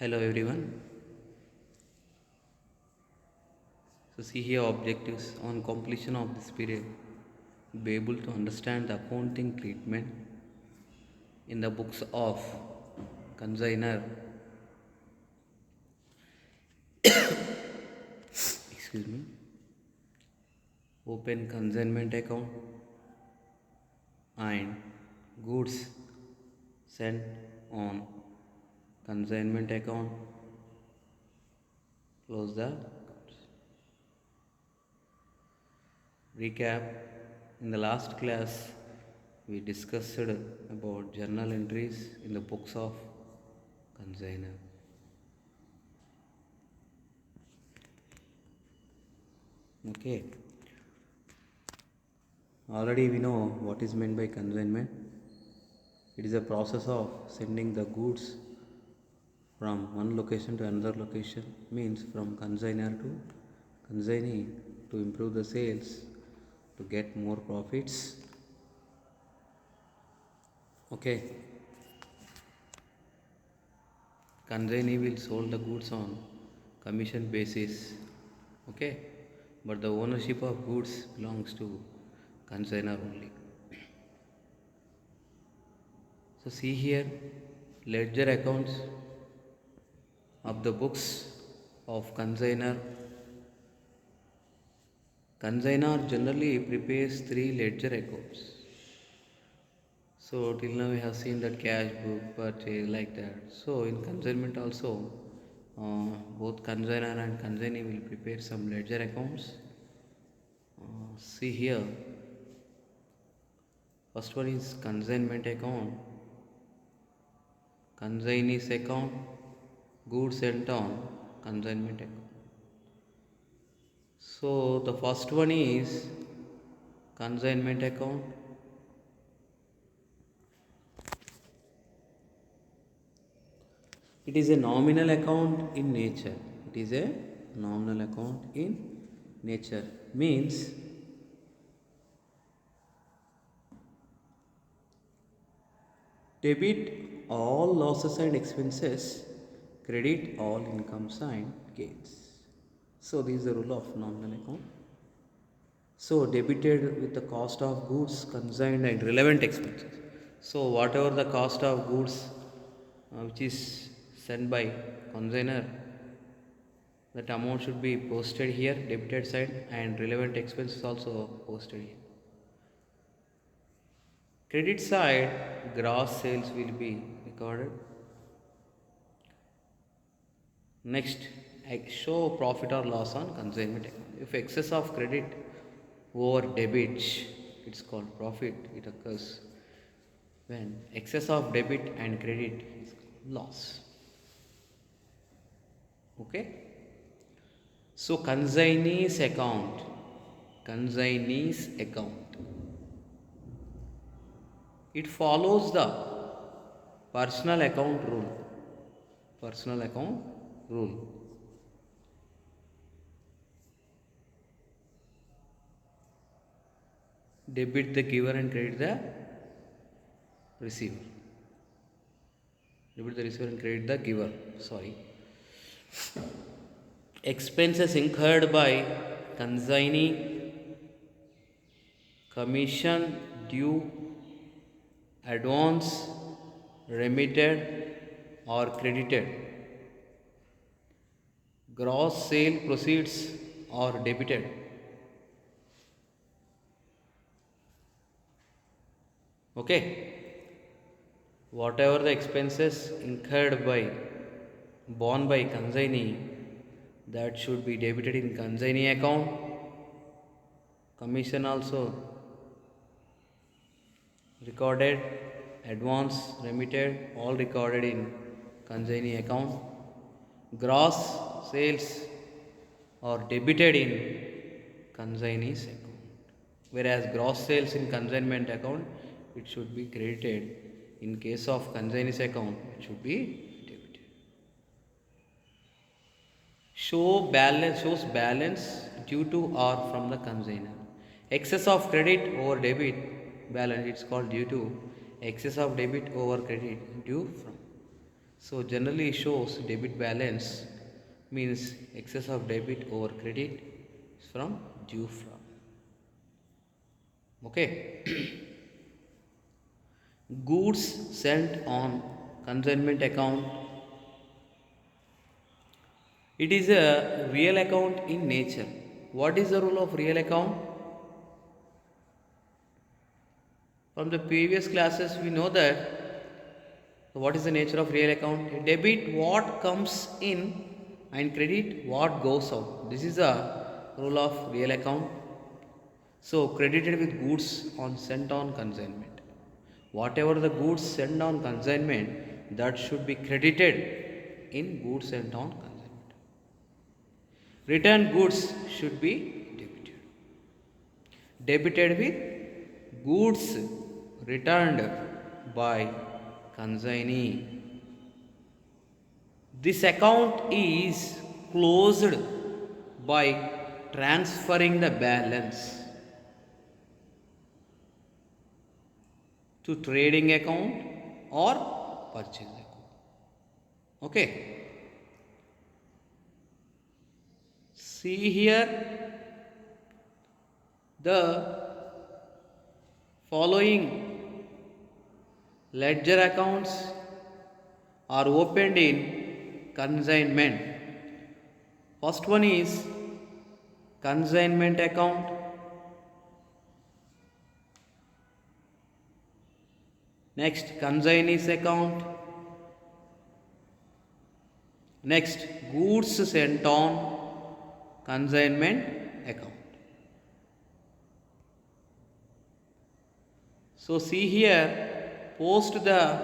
Hello everyone. So see here objectives on completion of this period. Be able to understand the accounting treatment in the books of consignor. Excuse me. Open consignment account and goods sent on consignment account. Close the recap. In the last class, we discussed about journal entries in the books of consignor. Okay, already we know what is meant by consignment. It is a process of sending the goods from one location to another location, means from consignor to consignee, to improve the sales, to get more profits. Okay, consignee will sold the goods on commission basis. Okay, but the ownership of goods belongs to consignor only. So see here, ledger accounts of the books of consignor. Consignor generally prepares three ledger accounts. So till now we have seen that cash book, purchase, like that. So in consignment also, both consignor and consignee will prepare some ledger accounts. See here, first one is consignment account, consignee's account, goods sent on consignment account. So the first one is consignment account. It is a nominal account in nature. It is a nominal account in nature. Means debit all losses and expenses, credit all incomes and gains. So this is the rule of nominal account. So debited with the cost of goods consigned and relevant expenses. So whatever the cost of goods which is sent by consignor, that amount should be posted here, debited side, and relevant expenses also posted here. Credit side, gross sales will be recorded. Next, I show profit or loss on consignment account. If excess of credit over debit, it's called profit. It occurs when excess of debit and credit is loss. Okay. So consignee's account, it follows the personal account rule. Personal account rule. Debit the giver and credit the receiver. Debit the receiver and credit the giver. Sorry. Expenses incurred by consignee, commission due, advance, remitted or credited, gross sale proceeds or debited. Okay. Whatever the expenses incurred by borne by consignee, that should be debited in consignee account. Commission also recorded, advance remitted, all recorded in consignee account. Gross sales are debited in consignee's account. Whereas gross sales in consignment account, it should be credited. In case of consignee's account, it should be debited. Shows balance due to or from the consignor. Excess of credit over debit balance, it's called due to. Excess of debit over credit due from. So generally shows debit balance means excess of debit over credit is from due from. Okay. Goods sent on consignment account. It is a real account in nature. What is the rule of real account? From the previous classes we know that what is the nature of real account? Debit what comes in and credit what goes out. This is the rule of real account. So credited with goods on sent on consignment. Whatever the goods sent on consignment, that should be credited in goods sent on consignment. Returned goods should be debited. Debited with goods returned by consignee. This account is closed by transferring the balance to trading account or purchase account. Okay. See here the following ledger accounts are opened in consignment. First one is consignment account. Next, consignee's account. Next, goods sent on consignment account. So see here, post the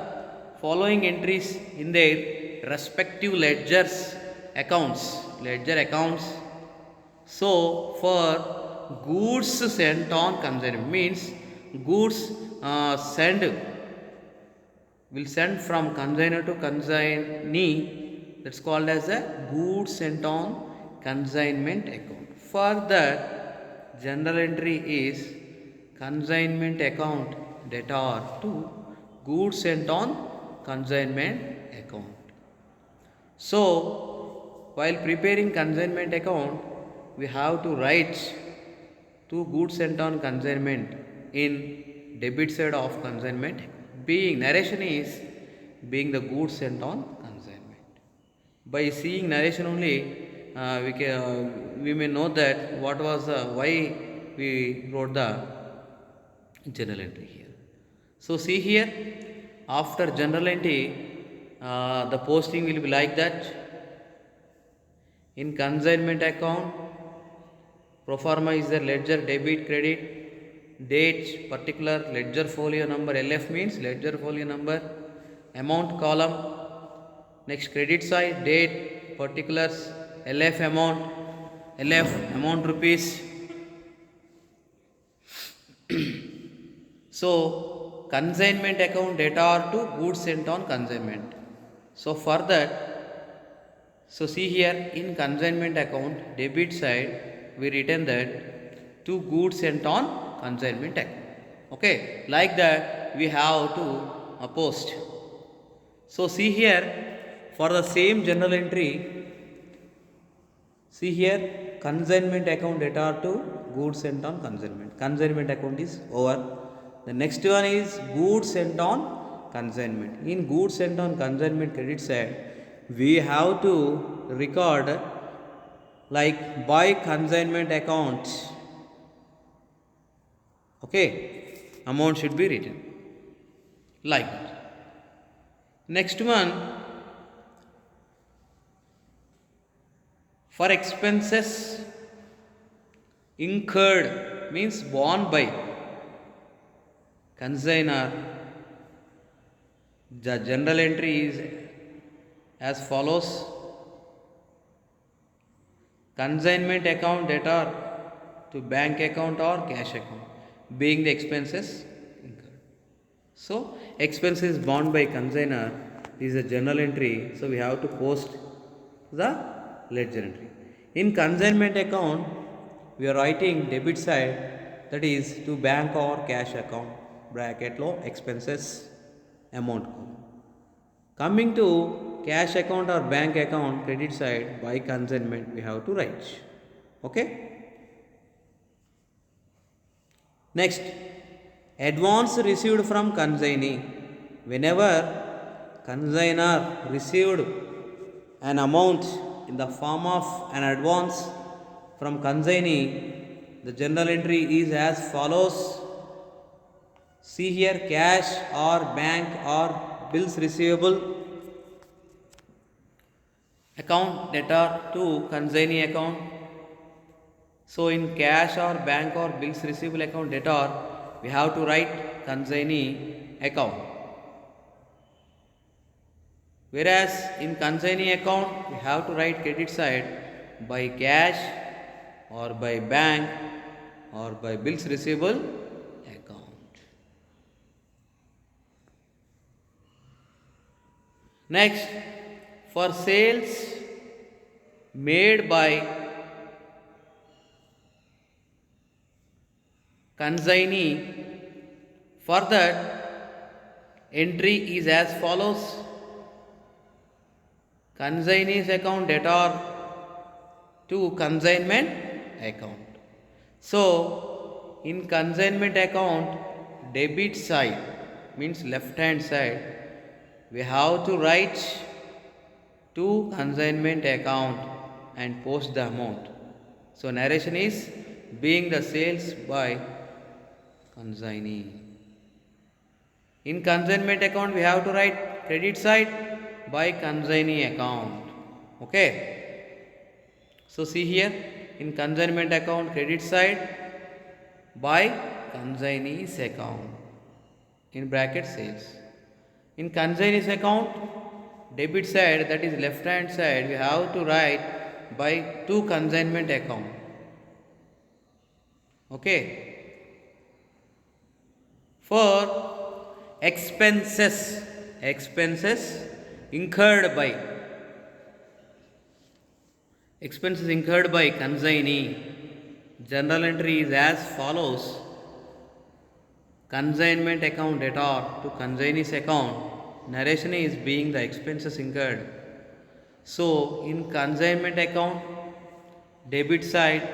following entries in their respective ledgers accounts. So for goods sent on consignment means goods will send from consignor to consignee. That's called as a goods sent on consignment account. For that, general entry is consignment account debtor to goods sent on consignment account. So, while preparing consignment account, we have to write to goods sent on consignment in debit side of consignment. Being narration is being the goods sent on consignment. By seeing narration only, we may know that what was why we wrote the journal entry here. So see here, after journal entry, the posting will be like that. In consignment account, Proforma is the ledger debit credit, date particular ledger folio number. LF means ledger folio number, amount column. Next, credit side, date particulars, LF amount rupees. So consignment account debtor to goods sent on consignment. So for that, so see here in consignment account debit side we written that to goods sent on consignment account. Okay, like that we have to post. So see here for the same journal entry. See here consignment account debtor to goods sent on consignment. Consignment account is over. The next one is goods sent on consignment. In goods sent on consignment credit side, we have to record like by consignment account. Okay, amount should be written like that. Next one, for expenses incurred means borne by consignor. The general entry is as follows: consignment account debtor to bank account or cash account, being the expenses incurred. So expenses borne by consignor is a journal entry, so we have to post the ledger entry. In consignment account, we are writing debit side, that is to bank or cash account, bracket low expenses amount. Coming to cash account or bank account credit side by consignment we have to write. Okay. Next, advance received from consignee. Whenever consignor received an amount in the form of an advance from consignee, the journal entry is as follows. See here, cash or bank or bills receivable account debtor to consignee account. So in cash or bank or bills receivable account debtor, we have to write consignee account. Whereas in consignee account, we have to write credit side by cash or by bank or by bills receivable account. Next, for sales made by consignee, for that entry is as follows. Consignee's account debtor to consignment account. So, in consignment account, debit side means left hand side, we have to write to consignment account and post the amount. So, narration is being the sales by consignee. In consignment account, we have to write credit side by consignee account. Okay. So, see here, in consignment account, credit side by consignee's account, in bracket sales. In consignee's account, debit side, that is left hand side, we have to write by to consignment account. Okay. For expenses incurred by consignee, journal entry is as follows. Consignment account debtor to consignee's account, narration is being the expenses incurred. So, in consignment account, debit side,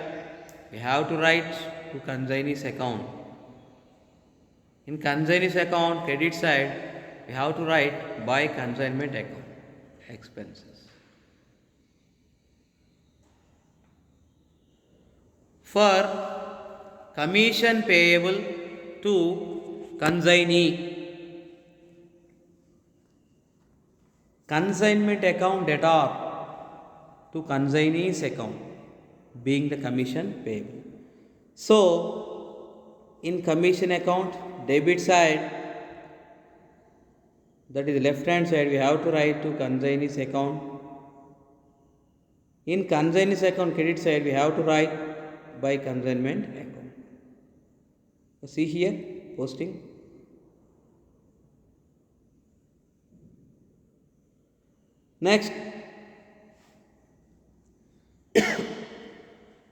we have to write to consignee's account. In consignee's account, credit side, we have to write by consignment account, expenses. For commission payable to consignee, consignment account debtor to consignee's account, being the commission payable. So, in commission account, debit side, that is left hand side, we have to write to consignee's account. In consignee's account, credit side, we have to write by consignment account. See here, posting. Next,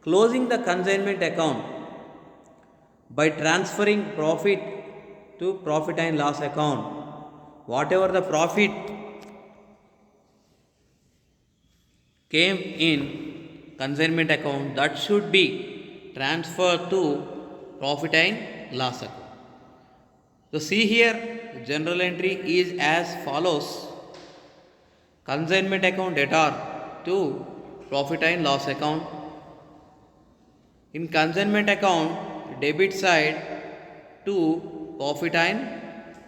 closing the consignment account by transferring profit to profit and loss account. Whatever the profit came in consignment account, that should be transferred to profit and loss account. So, see here, the general entry is as follows. Consignment account debtor to profit and loss account. In consignment account, debit side to profit and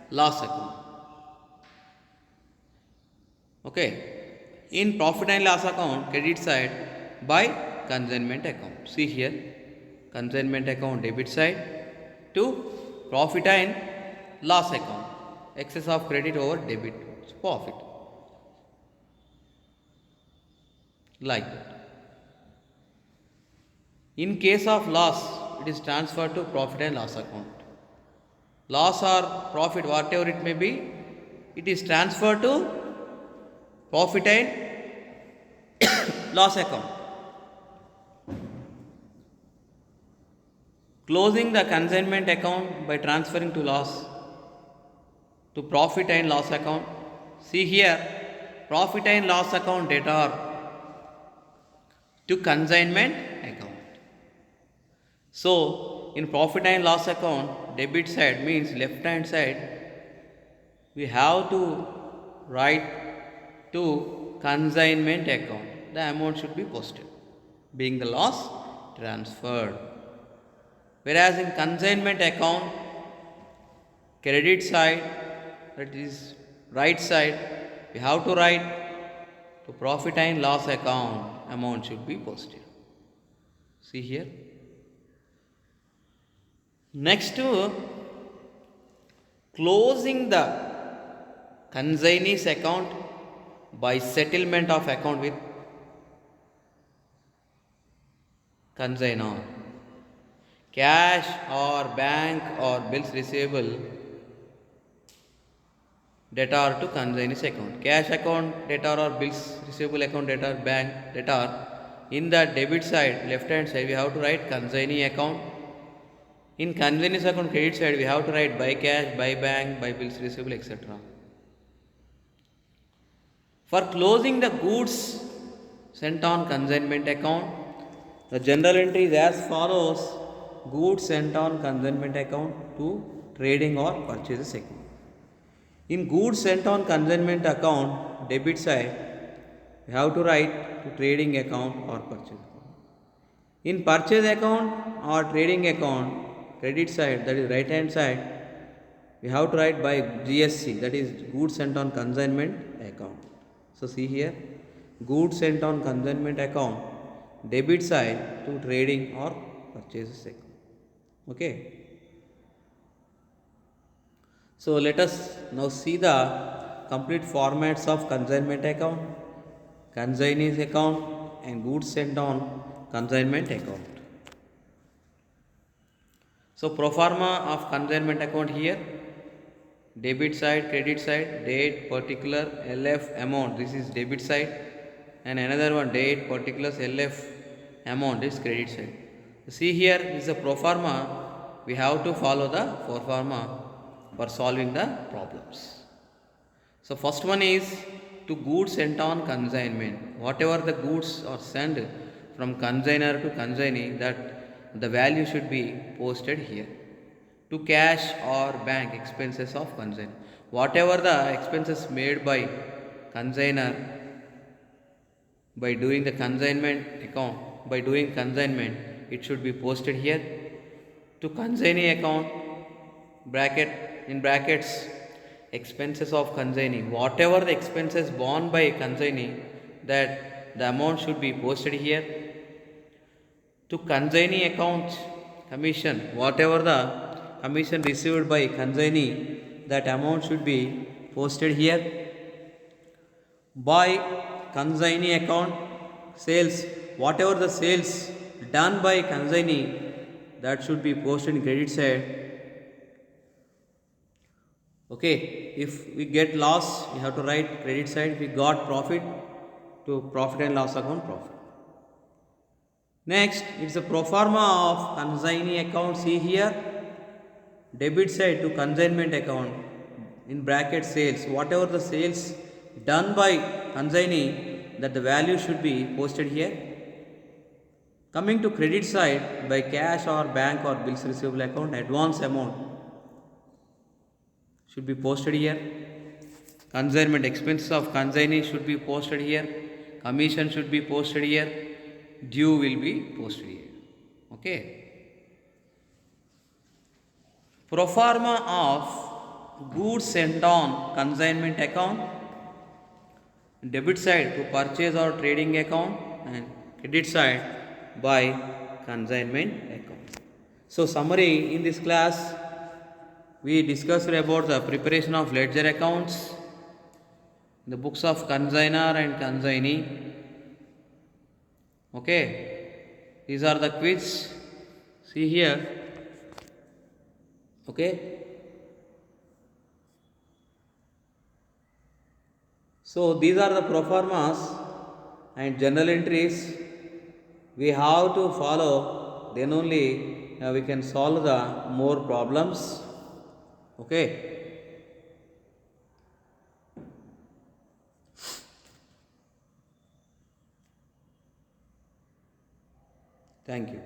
loss account. Okay. In profit and loss account, credit side by consignment account. See here, consignment account debit side to profit and loss account. Excess of credit over debit, it's profit. Like that. In case of loss, it is transferred to profit and loss account. Loss or profit, whatever it may be, it is transferred to profit and loss account. Closing the consignment account by transferring to loss to profit and loss account. See here, profit and loss account debtor to consignment account. So, in profit and loss account, debit side means left hand side, we have to write to consignment account. The amount should be posted, being the loss transferred. Whereas in consignment account, credit side, that is right side, we have to write to profit and loss account, amount should be posted. See here. Next to closing the consignee's account by settlement of account with consignor. Cash or bank or bills receivable debtor to consignee's account. Cash account debtor or bills receivable account debtor, bank debtor. In the debit side, left hand side, we have to write consignee account. In consignee's account credit side, we have to write by cash, by bank, by bills receivable, etc. For closing the goods sent on consignment account, the general entry is as follows: goods sent on consignment account to trading or purchases account. In goods sent on consignment account, debit side, we have to write to trading account or purchase account. In purchase account or trading account, credit side, that is right hand side, we have to write by GSC, that is goods sent on consignment account. So see here, goods sent on consignment account, debit side to trading or purchases account. Okay. So let us now see the complete formats of consignment account, consignee's account and goods sent on consignment account. So proforma of consignment account here, debit side, credit side, date, particular, LF, amount, this is debit side, and another one, date, particulars, LF, amount, is credit side. See here is the proforma, we have to follow the proforma for solving the problems. So first one is to goods sent on consignment. Whatever the goods are sent from consignor to consignee, that the value should be posted here. To cash or bank, expenses of consignor. Whatever the expenses made by consignor by doing the consignment account, by doing consignment, it should be posted here. To consignee account, in brackets, expenses of consignee. Whatever the expenses borne by consignee, that the amount should be posted here. To consignee account, commission, whatever the commission received by consignee, that amount should be posted here. By consignee account, sales, whatever the sales done by consignee, that should be posted in credit side. Okay, if we get loss, we have to write credit side. If we got profit, to profit and loss account, profit. Next, it's a proforma of consignee account. See here, debit side to consignment account, in bracket sales, whatever the sales done by consignee, that the value should be posted here. Coming to credit side, by cash or bank or bills receivable account, advance amount should be posted here. Consignment expenses of consignee should be posted here. Commission should be posted here. Due will be posted here. Okay. Proforma of goods sent on consignment account, debit side to purchase or trading account, and credit side by consignment account. So summary, in this class we discussed about the preparation of ledger accounts, the books of consignor and consignee. Okay, these are the quiz. See here. Okay. So these are the proformas and journal entries we have to follow, then only we can solve the more problems. Okay. Thank you.